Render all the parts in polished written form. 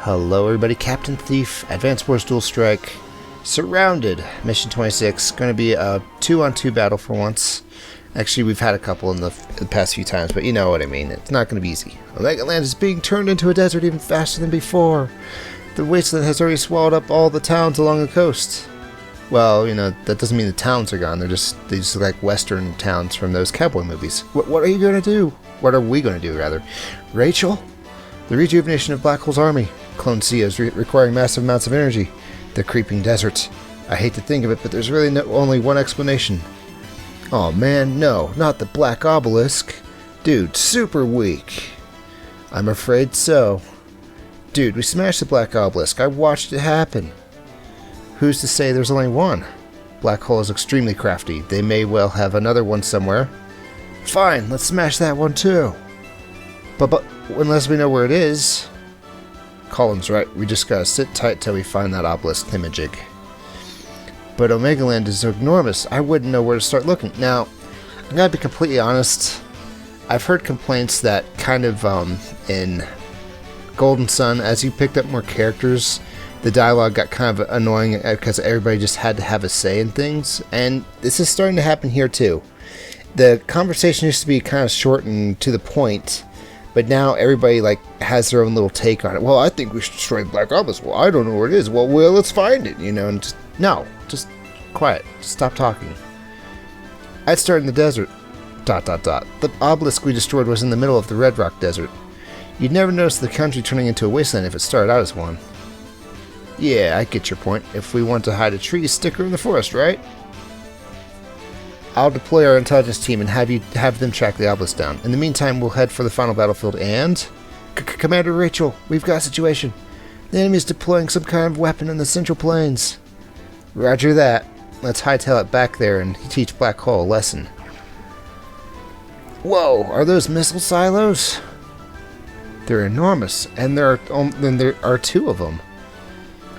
Hello everybody, Captain Thief, Advanced Wars Dual Strike, Surrounded, Mission 26, going to be a 2-on-2 battle for once. Actually, we've had a couple in the past few times, but you know what I mean, it's not going to be easy. Omega Land is being turned into a desert even faster than before. The wasteland has already swallowed up all the towns along the coast. Well, you know, that doesn't mean the towns are gone, they just look like western towns from those cowboy movies. What are you going to do? What are we going to do, rather? Rachel? The rejuvenation of Black Hole's army. Clone Seas requiring massive amounts of energy. The creeping desert. I hate to think of it, but there's really only one explanation. Oh man, no, not the Black Obelisk. Dude, super weak. I'm afraid so. Dude, we smashed the Black Obelisk. I watched it happen. Who's to say there's only one? Black Hole is extremely crafty. They may well have another one somewhere. Fine, let's smash that one too. But unless we know where it is... Colin's right, we just gotta sit tight till we find that obelisk thingamajig. But Omega Land is enormous, I wouldn't know where to start looking. Now, I gotta be completely honest, I've heard complaints that kind of, in Golden Sun, as you picked up more characters, the dialogue got kind of annoying because everybody just had to have a say in things, and this is starting to happen here too. The conversation used to be kind of short and to the point, but now everybody has their own little take on it. Well, I think we should destroy the Black Obelisk. Well, I don't know where it is. Well, let's find it, you know. And just quiet. Just stop talking. I'd start in the desert. ... The obelisk we destroyed was in the middle of the Red Rock Desert. You'd never notice the country turning into a wasteland if it started out as one. Yeah, I get your point. If we want to hide a tree, stick her in the forest, right? I'll deploy our intelligence team and have them track the obelisk down. In the meantime, we'll head for the final battlefield and... Commander Rachel, we've got a situation. The enemy is deploying some kind of weapon in the Central Plains. Roger that. Let's hightail it back there and teach Black Hole a lesson. Whoa, are those missile silos? They're enormous, and there are two of them.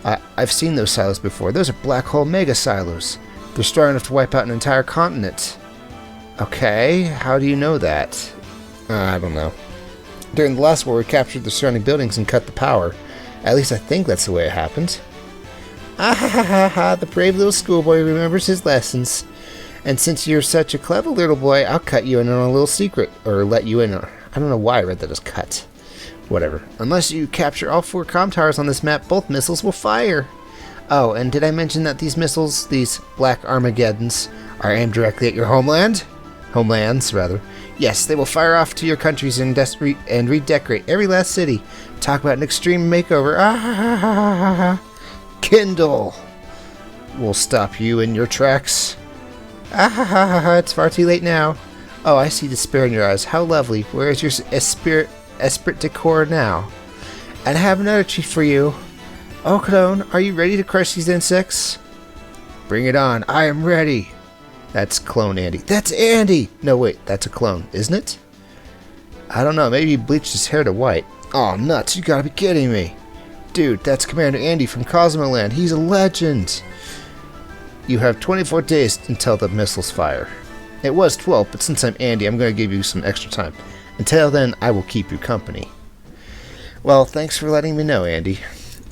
I've seen those silos before. Those are Black Hole mega silos. They're strong enough to wipe out an entire continent. Okay, how do you know that? I don't know. During the last war, we captured the surrounding buildings and cut the power. At least I think that's the way it happened. Ah ha ha ha ha, the brave little schoolboy remembers his lessons. And since you're such a clever little boy, I'll cut you in on a little secret. Or let you in. I don't know why I read that as cut. Whatever. Unless you capture all 4 comm towers on this map, both missiles will fire. Oh, and did I mention that these missiles, these Black Armageddons, are aimed directly at your homeland? Homelands, rather. Yes, they will fire off to your countries and redecorate every last city. Talk about an extreme makeover. Ah ha ha ha ha ha. Kindle! We'll stop you in your tracks. Ah ha ha ha ha, it's far too late now. Oh, I see despair in your eyes. How lovely. Where is your esprit de corps now? And I have another treat for you. Oh, Clone, are you ready to crush these insects? Bring it on, I am ready. That's Clone Andy. That's Andy! No, wait, that's a clone, isn't it? I don't know, maybe he bleached his hair to white. Oh, nuts, you gotta be kidding me. Dude, that's Commander Andy from Cosmo Land. He's a legend. You have 24 days until the missiles fire. It was 12, but since I'm Andy, I'm going to give you some extra time. Until then, I will keep you company. Well, thanks for letting me know, Andy.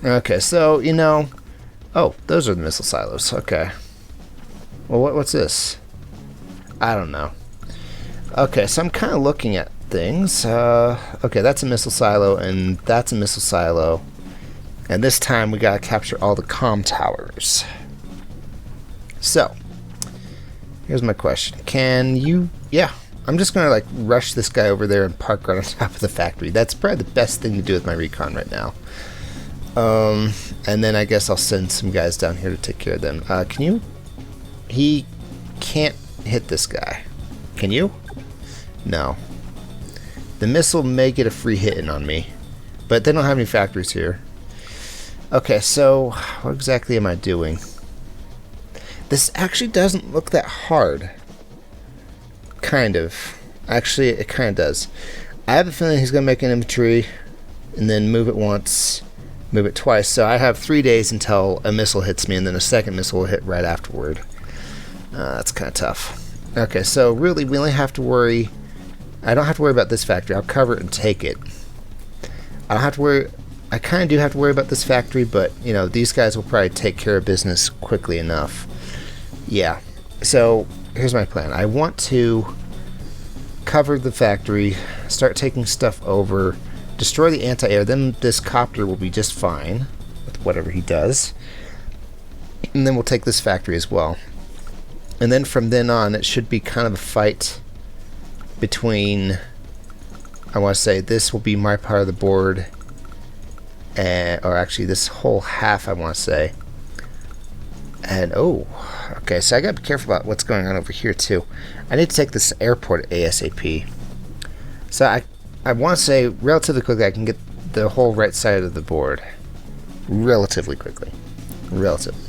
Okay, so, you know... Oh, those are the missile silos. Okay. Well, what's this? I don't know. Okay, so I'm kind of looking at things. Okay, that's a missile silo, and that's a missile silo. And this time, we gotta capture all the comm towers. So, here's my question. Can you... Yeah, I'm just gonna, rush this guy over there and park right on top of the factory. That's probably the best thing to do with my recon right now. And then I guess I'll send some guys down here to take care of them. Can you? He can't hit this guy. Can you? No. The missile may get a free hit in on me, but they don't have any factories here. Okay, so what exactly am I doing? This actually doesn't look that hard. Kind of. Actually, it kind of does. I have a feeling he's going to make an infantry and then move it once. Move it twice, so I have 3 days until a missile hits me, and then a second missile will hit right afterward. That's kind of tough. Okay, so really, we only have to worry... I don't have to worry about this factory. I'll cover it and take it. I don't have to worry I kind of do have to worry about this factory, but, you know, these guys will probably take care of business quickly enough. Yeah. So, here's my plan. I want to cover the factory, start taking stuff over, destroy the anti-air, then this copter will be just fine with whatever he does. And then we'll take this factory as well. And then from then on, it should be kind of a fight between, I want to say, this will be my part of the board, or actually this whole half, I want to say. And, oh, okay, so I gotta be careful about what's going on over here, too. I need to take this airport ASAP. So I want to say, relatively quickly, I can get the whole right side of the board. Relatively quickly. Relatively.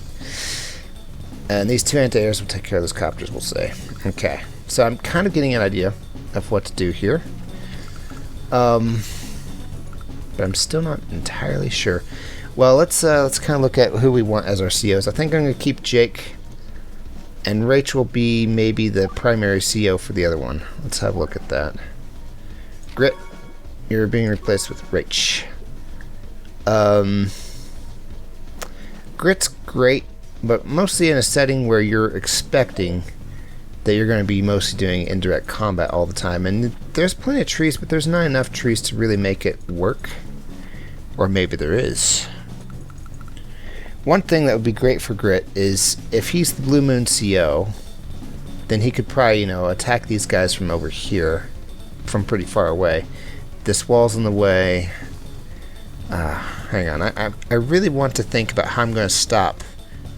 And these two anti-airs will take care of those copters, we'll say. Okay, so I'm kind of getting an idea of what to do here. But I'm still not entirely sure. Well, let's kind of look at who we want as our COs. I think I'm going to keep Jake, and Rachel will be maybe the primary CO for the other one. Let's have a look at that. Grit, you're being replaced with Rach. Grit's great, but mostly in a setting where you're expecting that you're going to be mostly doing indirect combat all the time. And there's plenty of trees, but there's not enough trees to really make it work. Or maybe there is. One thing that would be great for Grit is if he's the Blue Moon CO, then he could probably, you know, attack these guys from over here, from pretty far away. This wall's in the way. Hang on. I really want to think about how I'm going to stop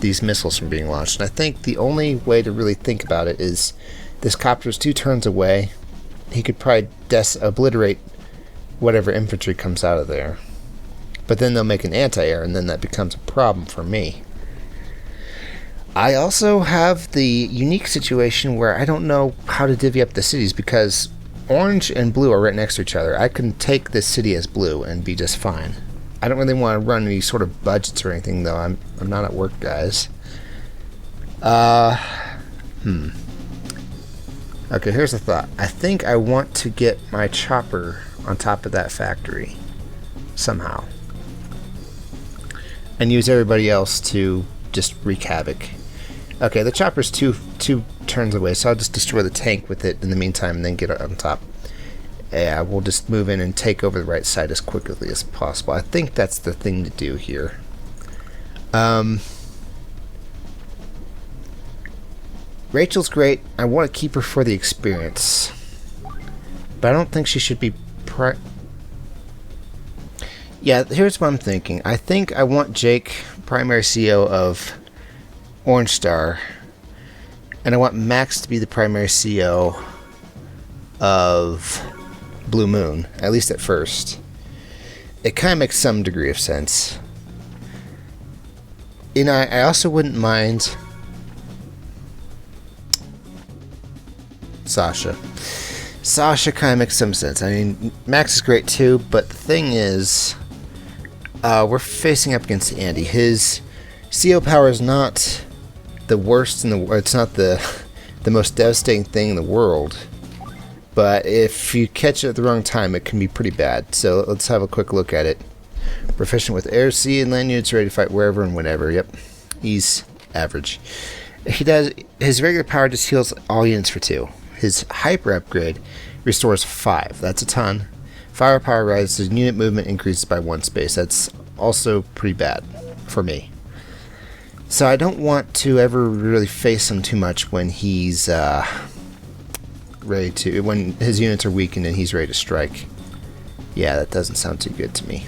these missiles from being launched. And I think the only way to really think about it is this copter's 2 turns away. He could probably obliterate whatever infantry comes out of there. But then they'll make an anti-air, and then that becomes a problem for me. I also have the unique situation where I don't know how to divvy up the cities, because orange and blue are right next to each other. I can take this city as blue and be just fine. I don't really want to run any sort of budgets or anything, though. I'm not at work, guys. Okay, here's the thought. I think I want to get my chopper on top of that factory somehow, and use everybody else to just wreak havoc. Okay, the chopper's two turns away, so I'll just destroy the tank with it in the meantime and then get it on top. Yeah, we'll just move in and take over the right side as quickly as possible. I think that's the thing to do here. Rachel's great. I want to keep her for the experience, but I don't think she should be Yeah, here's what I'm thinking. I think I want Jake primary CO of Orange Star, and I want Max to be the primary CO of Blue Moon, at least at first. It kind of makes some degree of sense. You know, I also wouldn't mind Sasha. Sasha kind of makes some sense. I mean, Max is great too, but the thing is, we're facing up against Andy. His CO power is not the worst in the world. It's not the most devastating thing in the world. But if you catch it at the wrong time, it can be pretty bad. So let's have a quick look at it. Proficient with air, sea, and land units, ready to fight wherever and whenever. Yep, he's average. His regular power just heals all units for 2. His hyper upgrade restores 5. That's a ton. Firepower rises, unit movement increases by 1 space. That's also pretty bad for me. So I don't want to ever really face him too much when he's when his units are weakened and he's ready to strike. Yeah, that doesn't sound too good to me.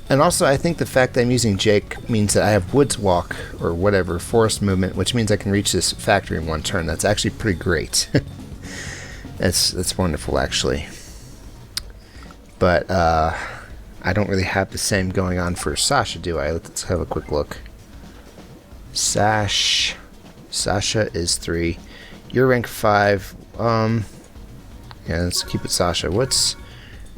And also, I think the fact that I'm using Jake means that I have Woods Walk, or whatever, Forest Movement, which means I can reach this factory in 1 turn. That's actually pretty great. That's wonderful, actually. But, I don't really have the same going on for Sasha, do I? Let's have a quick look. Sasha is 3. You're rank 5. Yeah, let's keep it Sasha. What's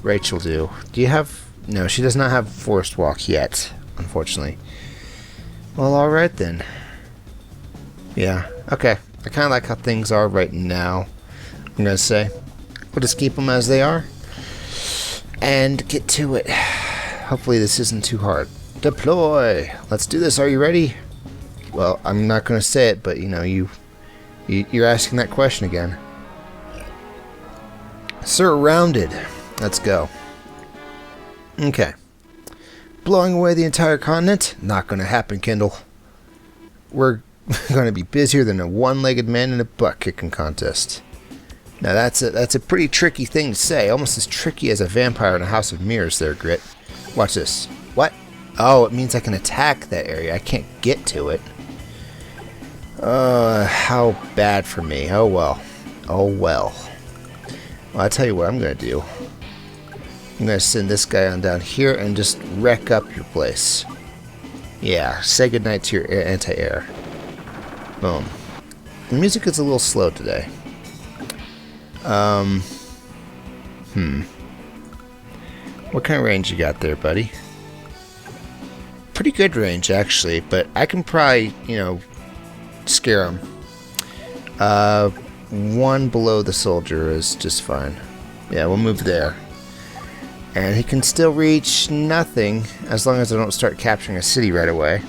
Rachel do? Do you have... No, she does not have Forest Walk yet, unfortunately. Well, alright then. Yeah, okay. I kind of like how things are right now, I'm going to say. We'll just keep them as they are and get to it. Hopefully this isn't too hard. Deploy! Let's do this. Are you ready? Well, I'm not going to say it, but you know, you're asking that question again. Surrounded. Let's go. Okay. Blowing away the entire continent? Not going to happen, Kendall. We're going to be busier than a one-legged man in a butt-kicking contest. Now that's a pretty tricky thing to say. Almost as tricky as a vampire in a house of mirrors there, Grit. Watch this. What? Oh, it means I can attack that area. I can't get to it. How bad for me. Oh well. Oh well. Well, I'll tell you what I'm going to do. I'm going to send this guy on down here and just wreck up your place. Yeah, say goodnight to your anti-air. Boom. The music is a little slow today. What kind of range you got there, buddy? Pretty good range, actually, but I can probably, you know, scare him. One below the soldier is just fine. Yeah, we'll move there. And he can still reach nothing as long as I don't start capturing a city right away.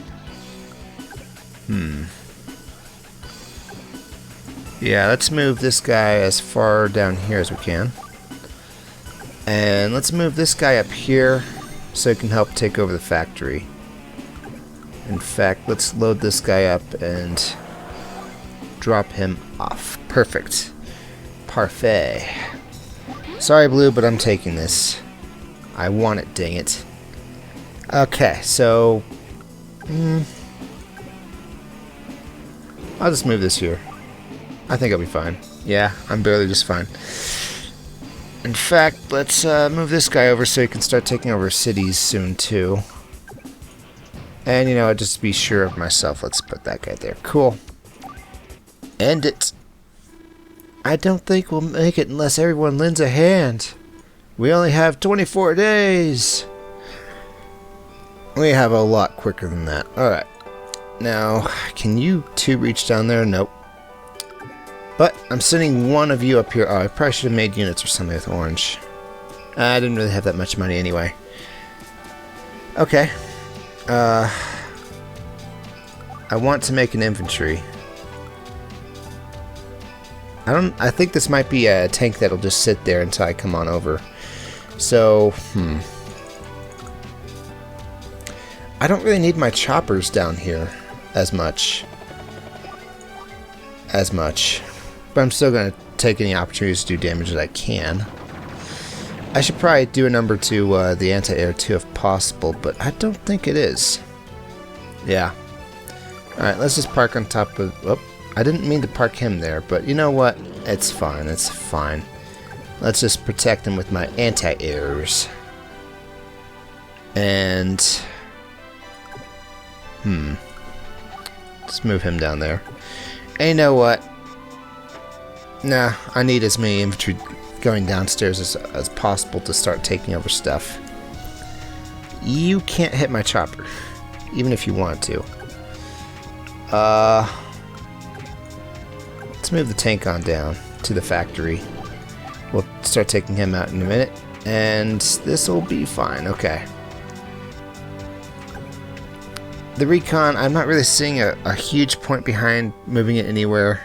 Yeah, let's move this guy as far down here as we can. And let's move this guy up here so he can help take over the factory. In fact, let's load this guy up and drop him off. Perfect. Parfait. Sorry, Blue, but I'm taking this. I want it, dang it. Okay, so... I'll just move this here. I think I'll be fine. Yeah, I'm barely just fine. In fact, let's move this guy over so he can start taking over cities soon, too. And, you know, I'll just be sure of myself. Let's put that guy there. Cool. End it. I don't think we'll make it unless everyone lends a hand. We only have 24 days. We have a lot quicker than that. Alright. Now, can you two reach down there? Nope. But I'm sending one of you up here. Oh, I probably should have made units or something with orange. I didn't really have that much money anyway. Okay. I want to make an infantry. I think this might be a tank that'll just sit there until I come on over. So, I don't really need my choppers down here as much. But I'm still going to take any opportunities to do damage that I can. I should probably do a number to the anti-air too if possible, but I don't think it is. Yeah. Alright, let's just park on top of... Oh, I didn't mean to park him there, but you know what? It's fine, it's fine. Let's just protect him with my anti-airs. And... Let's move him down there. And you know what? Nah, I need as many infantry going downstairs as possible to start taking over stuff. You can't hit my chopper, even if you want to. Let's move the tank on down to the factory. We'll start taking him out in a minute, and this will be fine. Okay. The recon, I'm not really seeing a huge point behind moving it anywhere.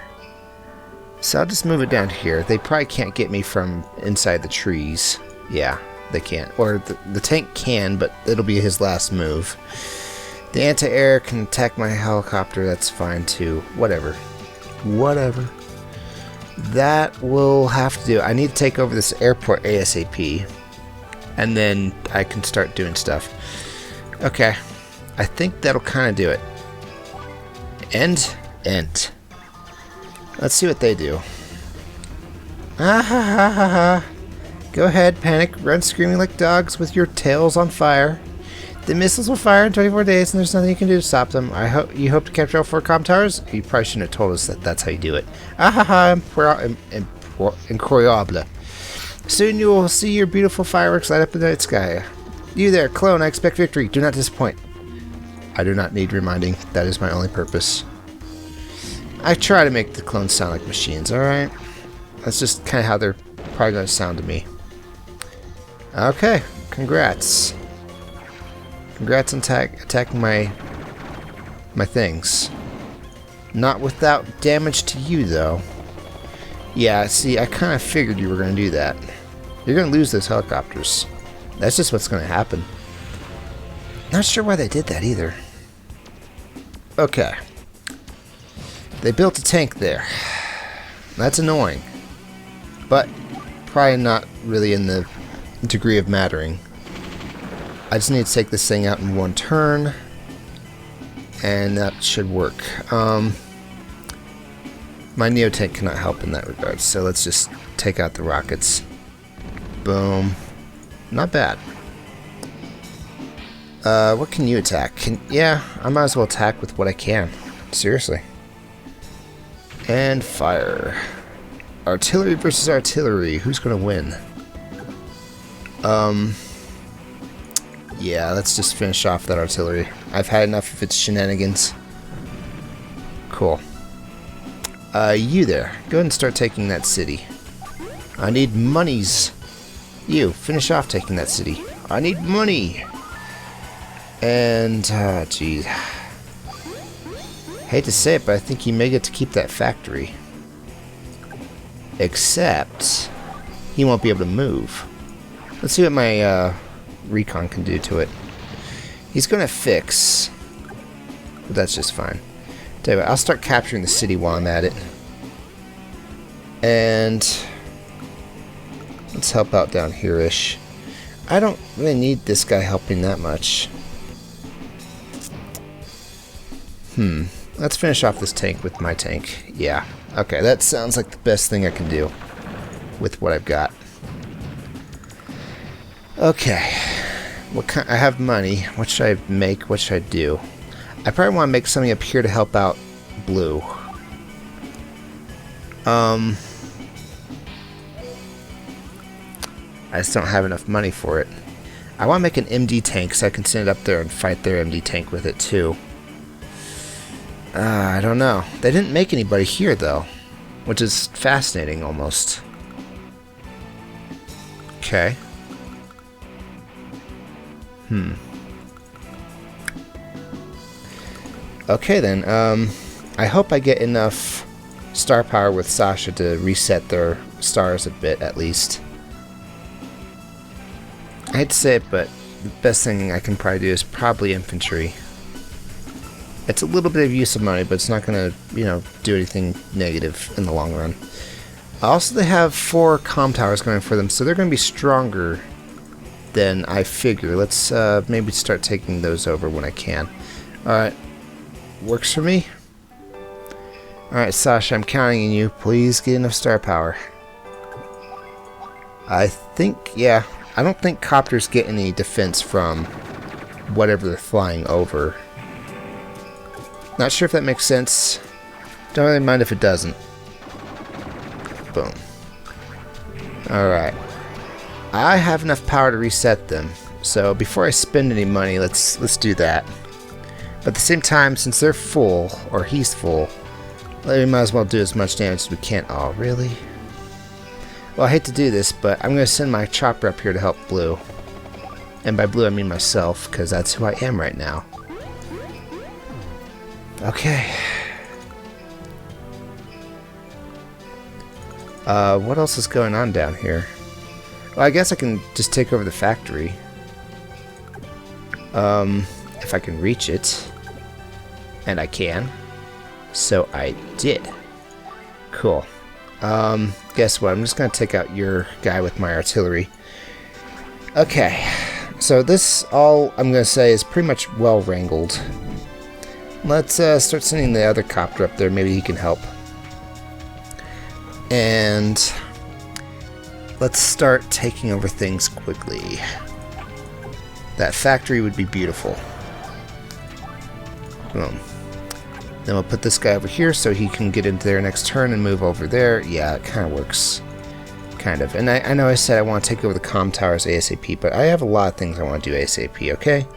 So I'll just move it down here. They probably can't get me from inside the trees. Yeah, they can't. Or the tank can, but it'll be his last move. The anti-air can attack my helicopter. That's fine too. Whatever. That will have to do. I need to take over this airport ASAP. And then I can start doing stuff. Okay. I think that'll kind of do it. End. Let's see what they do. Ah ha ha ha ha. Go ahead, panic, run screaming like dogs with your tails on fire. The missiles will fire in 24 days and there's nothing you can do to stop them. You hope to capture all 4 comm towers? You probably shouldn't have told us that that's how you do it. Ah ha ha, incroyable. Soon you will see your beautiful fireworks light up in the night sky. You there, clone, I expect victory. Do not disappoint. I do not need reminding. That is my only purpose. I try to make the clones sound like machines, alright? That's just kind of how they're probably going to sound to me. Okay, congrats. Congrats on attacking my things. Not without damage to you, though. Yeah, see, I kind of figured you were going to do that. You're going to lose those helicopters. That's just what's going to happen. Not sure why they did that either. Okay. They built a tank there. That's annoying. But probably not really in the degree of mattering. I just need to take this thing out in one turn. And that should work. My Neotank cannot help in that regard, so let's just take out the rockets. Boom. Not bad. What can you attack? Yeah, I might as well attack with what I can. Seriously. And fire. Artillery versus artillery. Who's gonna win? Yeah, let's just finish off that artillery. I've had enough of its shenanigans. Cool. You there. Go ahead and start taking that city. I need monies. You, finish off taking that city. I need money. And, geez. Hate to say it, but I think you may get to keep that factory. Except, he won't be able to move. Let's see what my, recon can do to it. He's gonna fix. But that's just fine. Tell you what, I'll start capturing the city while I'm at it. And let's help out down here-ish. I don't really need this guy helping that much. Let's finish off this tank with my tank. Yeah. Okay, that sounds like the best thing I can do with what I've got. Okay. I have money. What should I make? What should I do? I probably want to make something up here to help out Blue. I just don't have enough money for it. I want to make an MD tank so I can send it up there and fight their MD tank with it too. I don't know. They didn't make anybody here though, which is fascinating almost. Okay. Okay then, I hope I get enough star power with Sasha to reset their stars a bit at least. I hate to say it, but the best thing I can probably do is probably infantry. It's a little bit of use of money, but it's not going to, do anything negative in the long run. Also, they have 4 comm towers going for them, so they're going to be stronger than I figure. Let's maybe start taking those over when I can. Alright. Works for me. Alright, Sasha, I'm counting on you. Please get enough star power. I think, yeah. I don't think copters get any defense from whatever they're flying over. Not sure if that makes sense. Don't really mind if it doesn't. Boom. Alright. I have enough power to reset them. So before I spend any money, let's do that. But at the same time, since they're full, or he's full, we might as well do as much damage as we can. Oh, really? Well, I hate to do this, but I'm going to send my chopper up here to help Blue. And by Blue, I mean myself, because that's who I am right now. Okay. What else is going on down here? Well, I guess I can just take over the factory. If I can reach it. And I can. So I did. Cool. Guess what? I'm just going to take out your guy with my artillery. Okay. So this, all I'm going to say, is pretty much well wrangled. Let's start sending the other copter up there. Maybe he can help. And let's start taking over things quickly. That factory would be beautiful. Boom. Then we'll put this guy over here so he can get into their next turn and move over there. Yeah, it kind of works. Kind of. And I know I said I want to take over the comm towers ASAP, but I have a lot of things I want to do ASAP, okay?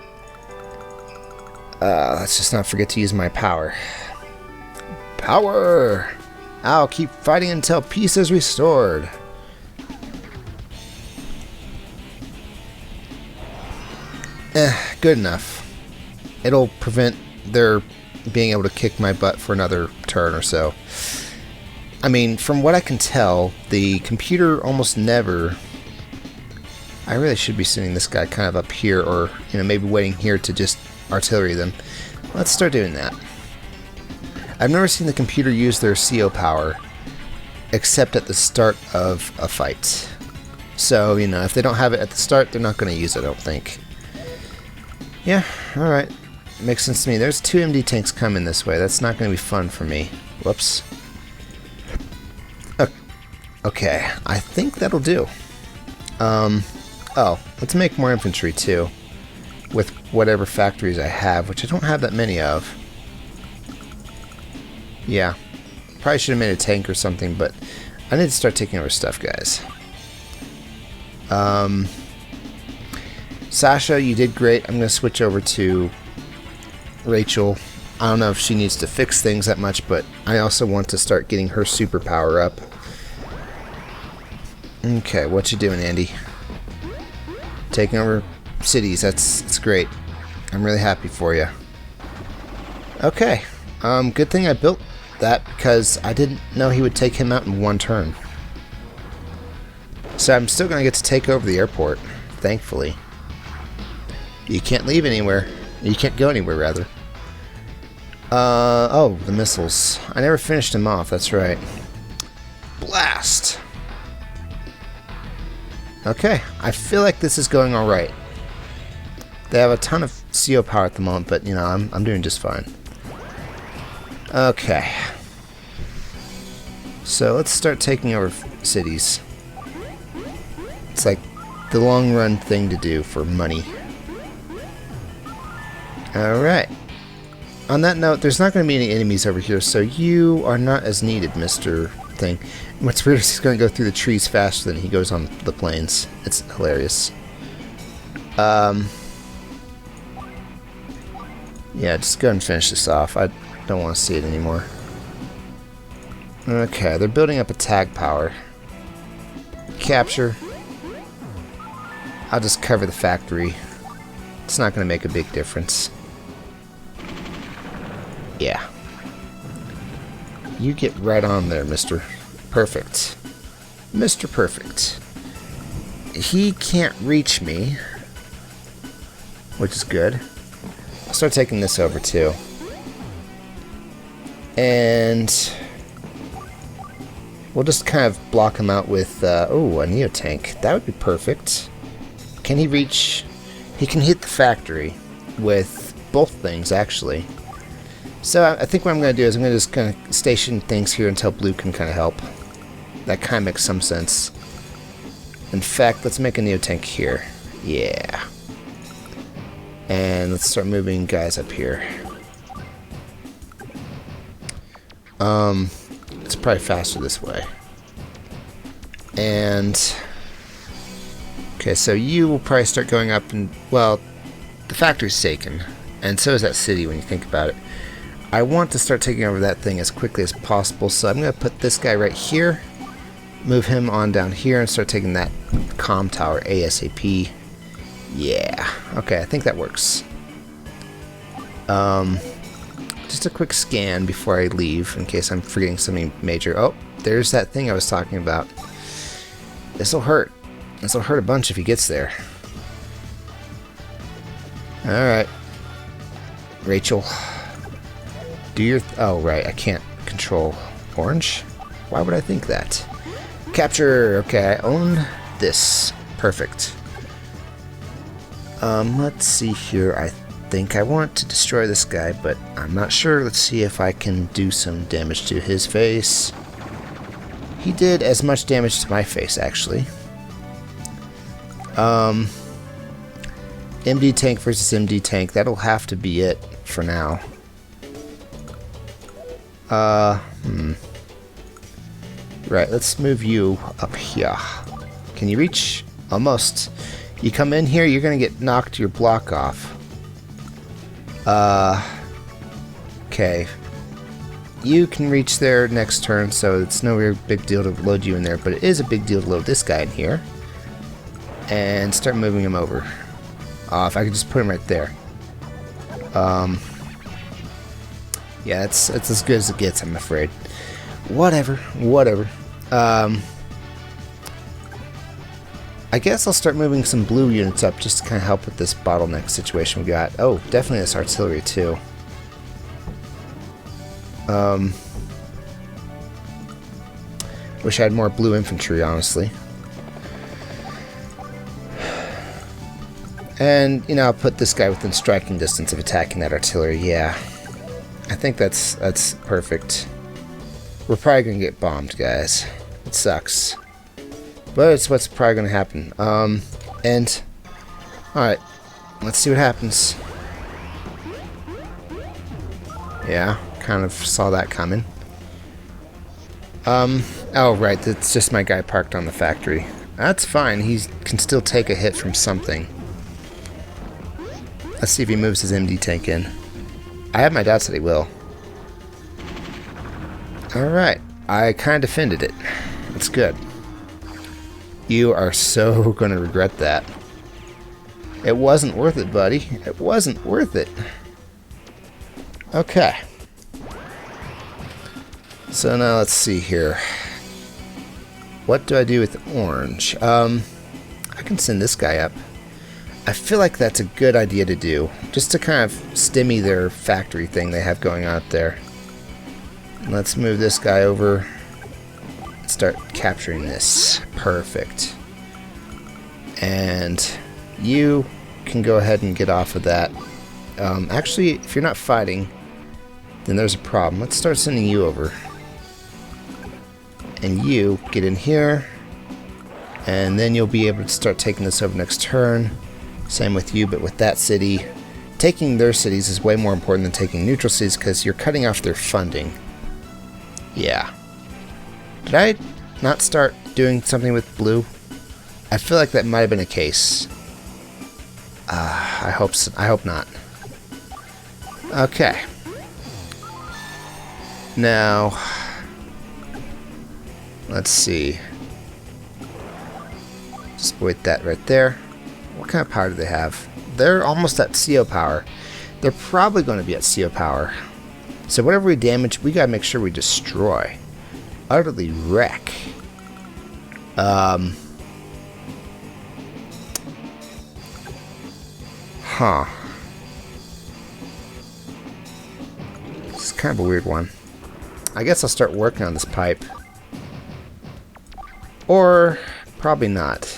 Let's just not forget to use my power. Power! I'll keep fighting until peace is restored. good enough. It'll prevent their being able to kick my butt for another turn or so. I mean, from what I can tell, the computer almost never... I really should be sending this guy kind of up here, or, you know, maybe waiting here to just artillery them. Let's start doing that. I've never seen the computer use their CO power, except at the start of a fight. So, you know, if they don't have it at the start, they're not going to use it, I don't think. Yeah, alright. Makes sense to me. There's 2 MD tanks coming this way. That's not going to be fun for me. Whoops. Okay, I think that'll do. Oh, let's make more infantry too, with whatever factories I have, which I don't have that many of. Yeah, probably should have made a tank or something, but I need to start taking over stuff, guys. Sasha, you did great. I'm going to switch over to Rachel. I don't know if she needs to fix things that much, but I also want to start getting her superpower up. Okay, what you doing, Andy? Taking over cities. That's great. I'm really happy for you. Okay. Good thing I built that because I didn't know he would take him out in one turn. So I'm still going to get to take over the airport, thankfully. You can't leave anywhere. You can't go anywhere, rather. Oh, the missiles. I never finished them off, that's right. Blast! Okay, I feel like this is going alright. They have a ton of CO power at the moment, but, you know, I'm doing just fine. Okay. So, let's start taking over cities. It's like the long run thing to do for money. Alright. On that note, there's not going to be any enemies over here, so you are not as needed, Mr. Thing. What's weird is he's going to go through the trees faster than he goes on the plains. It's hilarious. Yeah, just go and finish this off. I don't want to see it anymore. Okay, they're building up attack power. Capture. I'll just cover the factory. It's not going to make a big difference. Yeah. You get right on there, Mr. Perfect. Mr. Perfect. He can't reach me, which is good. I'll start taking this over too. And we'll just kind of block him out with, oh, a Neotank. That would be perfect. Can he reach? He can hit the factory with both things, actually. So I think what I'm going to do is I'm going to just kind of station things here until Blue can kind of help. That kind of makes some sense. In fact, let's make a Neotank here. Yeah. And let's start moving guys up here. It's probably faster this way. And okay, so you will probably start going up and, well, the factory's taken. And so is that city when you think about it. I want to start taking over that thing as quickly as possible, so I'm going to put this guy right here, move him on down here, and start taking that comm tower ASAP. Yeah, okay, I think that works. Just a quick scan before I leave, in case I'm forgetting something major. Oh, there's that thing I was talking about. This'll hurt. This'll hurt a bunch if he gets there. Alright. Rachel. Do your... oh, right, I can't control orange. Why would I think that? Capture! Okay, I own this. Perfect. Let's see here. I think I want to destroy this guy, but I'm not sure. Let's see if I can do some damage to his face. He did as much damage to my face, actually. MD tank versus MD tank. That'll have to be it for now. Right, let's move you up here. Can you reach? Almost. You come in here, you're gonna get knocked your block off. Okay. You can reach there next turn, so it's no real big deal to load you in there, but it is a big deal to load this guy in here. And start moving him over. If I could just put him right there. Yeah, it's as good as it gets, I'm afraid. Whatever. I guess I'll start moving some blue units up just to kind of help with this bottleneck situation we got. Oh, definitely this artillery too. Wish I had more blue infantry, honestly. And, you know, I'll put this guy within striking distance of attacking that artillery. Yeah. I think that's perfect. We're probably going to get bombed, guys. It sucks. But it's what's probably going to happen. And... Alright. Let's see what happens. Yeah. Kind of saw that coming. Oh, right. It's just my guy parked on the factory. That's fine. He can still take a hit from something. Let's see if he moves his MD tank in. I have my doubts that he will. Alright. I kind of defended it. That's good. You are so going to regret that. It wasn't worth it, buddy. It wasn't worth it. Okay. So now let's see here. What do I do with orange? I can send this guy up. I feel like that's a good idea to do. Just to kind of stymie their factory thing they have going on out there. Let's move this guy over. Start capturing this. Perfect. And you can go ahead and get off of that. Actually, if you're not fighting, then there's a problem. Let's start sending you over. And you get in here. And then you'll be able to start taking this over next turn. Same with you, but with that city. Taking their cities is way more important than taking neutral cities because you're cutting off their funding. Yeah. Did I not start doing something with blue? I feel like that might have been a case. I hope so. I hope not. Okay. Now, let's see. Just wait that right there. What kind of power do they have? They're almost at CO power. They're probably going to be at CO power. So whatever we damage, we gotta make sure we destroy. Utterly wreck. Huh. This is kind of a weird one. I guess I'll start working on this pipe. Or probably not.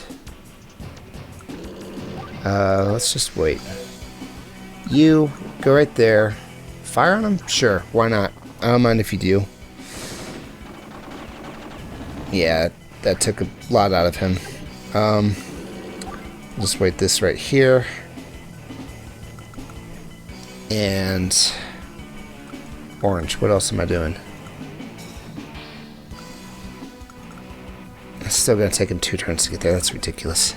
Let's just wait. You go right there. Fire on him? Sure, why not? I don't mind if you do. Yeah, that took a lot out of him. Just wait this right here. And orange. What else am I doing? It's still gonna take him 2 turns to get there. That's ridiculous.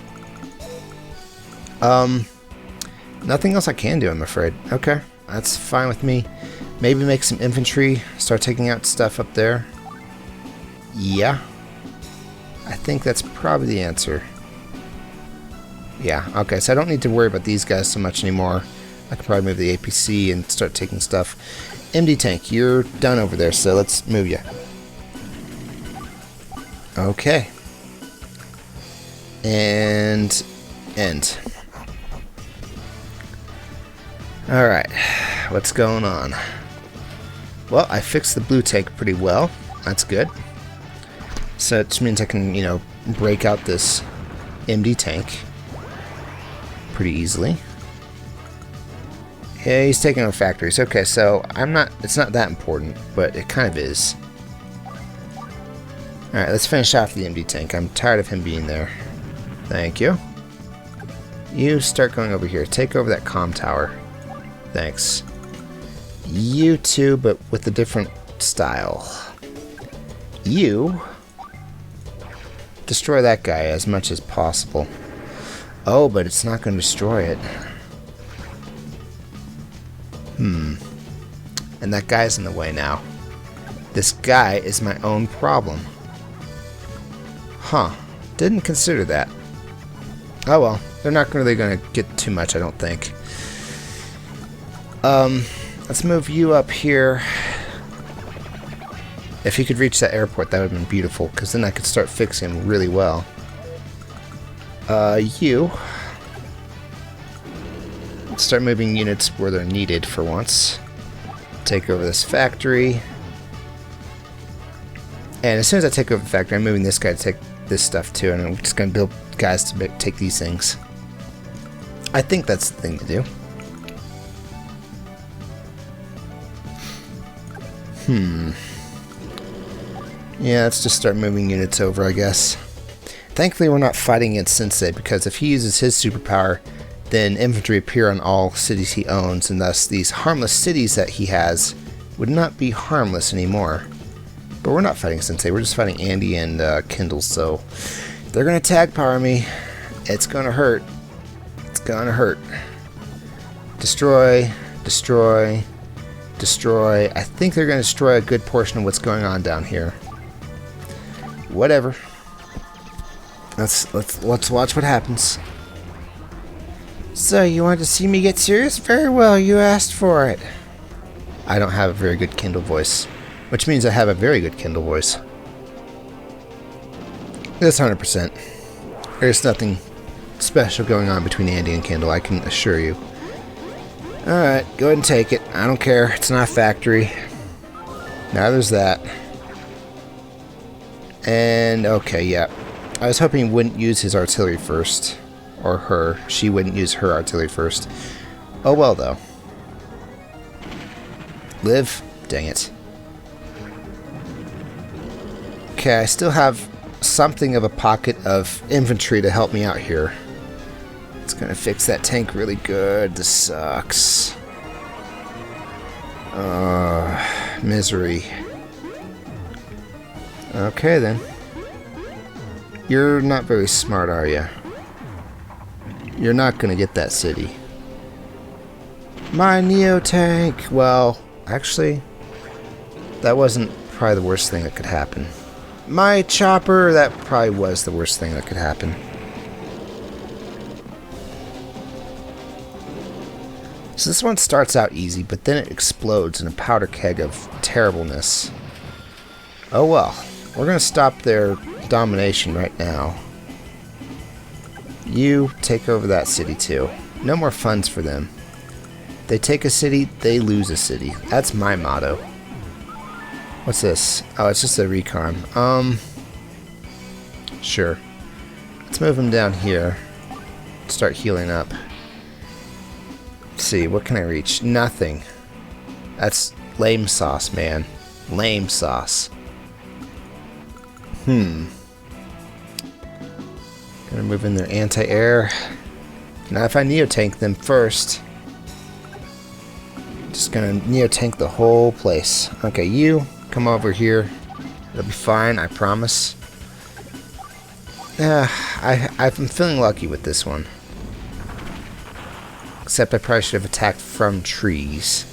Nothing else I can do, I'm afraid. Okay, that's fine with me. Maybe make some infantry, start taking out stuff up there. Yeah. I think that's probably the answer. Yeah, okay, so I don't need to worry about these guys so much anymore. I can probably move the APC and start taking stuff. MD tank, you're done over there, so let's move you. Okay. And end. Alright, what's going on? Well, I fixed the blue tank pretty well. That's good. So it just means I can, you know, break out this MD tank pretty easily. Yeah, he's taking over factories. Okay, so it's not that important, but it kind of is. Alright, let's finish off the MD tank. I'm tired of him being there. Thank you. You start going over here. Take over that comm tower. Thanks. You too, but with a different style. You destroy that guy as much as possible. Oh, but it's not going to destroy it. And that guy's in the way now. This guy is my own problem. Huh. Didn't consider that. Oh well. They're not really going to get too much, I don't think. Let's move you up here. If you could reach that airport, that would have been beautiful, because then I could start fixing them really well. You. Start moving units where they're needed for once. Take over this factory. And as soon as I take over the factory, I'm moving this guy to take this stuff too, and I'm just going to build guys to take these things. I think that's the thing to do. Yeah, let's just start moving units over, I guess. Thankfully, we're not fighting against Sensei, because if he uses his superpower, then infantry appear on all cities he owns, and thus these harmless cities that he has would not be harmless anymore. But we're not fighting Sensei, we're just fighting Andy and Kindle, so they're going to tag power me. It's going to hurt. It's going to hurt. Destroy, destroy, destroy. I think they're going to destroy a good portion of what's going on down here. Whatever. Let's watch what happens. So, you wanted to see me get serious? Very well, you asked for it. I don't have a very good Kindle voice, which means I have a very good Kindle voice. That's 100%. There's nothing special going on between Andy and Kindle, I can assure you. Alright, go ahead and take it. I don't care. It's not a factory. Now there's that. And, okay, yeah. I was hoping he wouldn't use his artillery first. Or her. She wouldn't use her artillery first. Oh well, though. Live? Dang it. Okay, I still have something of a pocket of infantry to help me out here. It's gonna fix that tank really good. This sucks. Misery. Okay, then. You're not very smart, are you? You're not gonna get that city. My Neo tank! Well, actually, that wasn't probably the worst thing that could happen. My chopper! That probably was the worst thing that could happen. So this one starts out easy, but then it explodes in a powder keg of terribleness. Oh well, we're gonna stop their domination right now. You take over that city too. No more funds for them. They take a city, they lose a city. That's my motto. What's this? Oh, it's just a recon. Sure. Let's move them down here. Start healing up. Let's see, what can I reach? Nothing. That's lame sauce, man. Lame sauce. Gonna move in their anti-air. Now if I neo-tank them first, just gonna neo-tank the whole place. Okay, you come over here. It'll be fine, I promise. I'm feeling lucky with this one. Except I probably should have attacked from trees.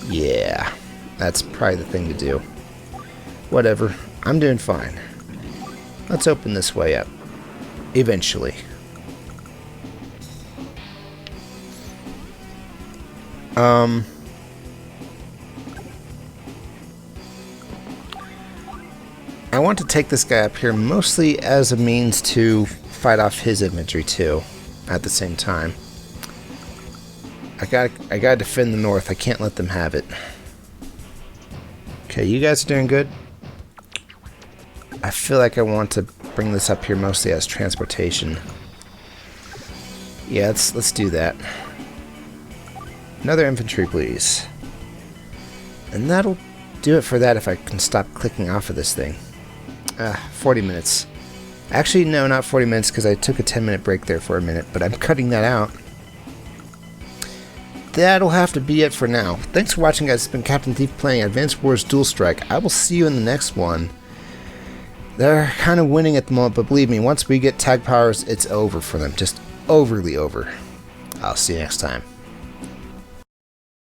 Yeah, that's probably the thing to do. Whatever, I'm doing fine. Let's open this way up. Eventually. I want to take this guy up here mostly as a means to fight off his infantry too, at the same time. I gotta defend the north. I can't let them have it. Okay, you guys are doing good. I feel like I want to bring this up here mostly as transportation. Yeah, let's do that. Another infantry, please. And that'll do it for that if I can stop clicking off of this thing. 40 minutes. Actually, no, not 40 minutes because I took a 10-minute break there for a minute, but I'm cutting that out. That'll have to be it for now. Thanks for watching, guys. It's been Captain Thief playing Advance Wars Dual Strike. I will see you in the next one. They're kind of winning at the moment, but believe me, once we get tag powers, it's over for them. Just overly over. I'll see you next time.